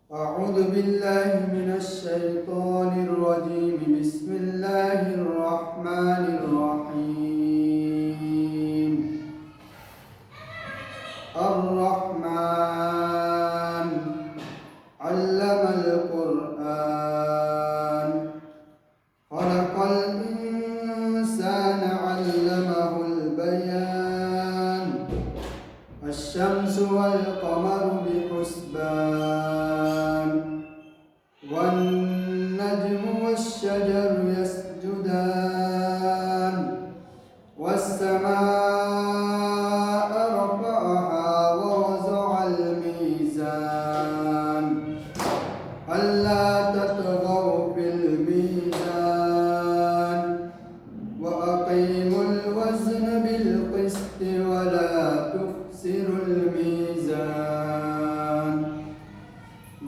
أعوذ بالله من الشيطان الرجيم. بسم الله الرحمن الرحيم. الرحمن علم القرآن خلق الإنسان علمه البيان الشمس والقمر بحسبان والنجم والشجر يسجدان والسماء رفعها ووضع الميزان ألا تطغوا في الميزان وأقيموا الوزن بالقسط ولا تخسروا الميزان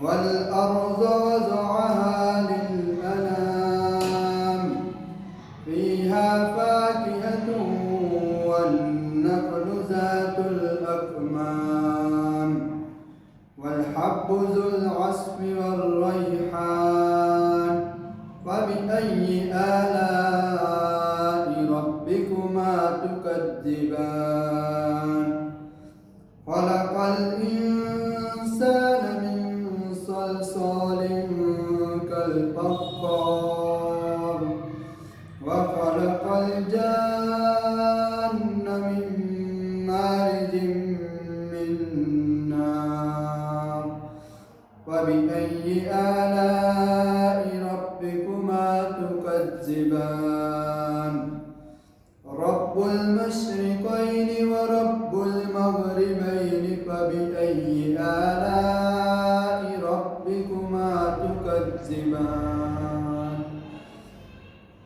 والأرض وضعها للأنام فيها فاكهة والنخل ذات الأكمام والحب ذو العصف والريحان فبأي آلاء ربكما تكذبان خلق الإنسان من صلصال كالفخار وخلق الجان من مارج من نار فبأي آلاء ربكما تكذبان رب المشرقين ورب المغربين فبأي آلاء ربكما تكذبان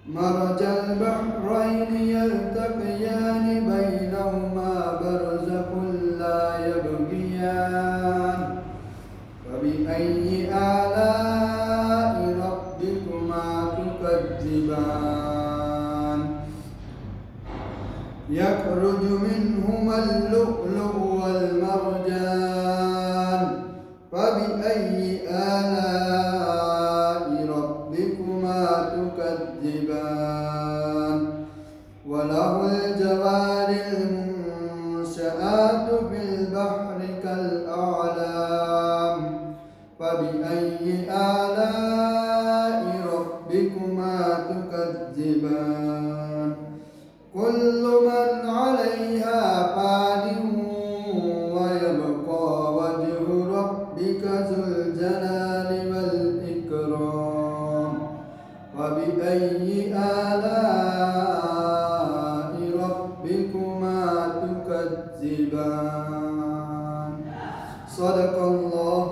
مرج البحرين يلتقيان بينهما برزخ لا يبغيان فبأي آلاء ربكما تكذبان يخرج منهما اللؤلؤ والمرجان فبأي آلاء ربكما تكذبان وله الجوار المنشآت في البحر كالأعلام فبأي آلاء ربكما تكذبان كل من عليها فان ويبقى وجه ربك ذو الجلال والإكرام فبأي آلاء ربكما تكذبان صدق الله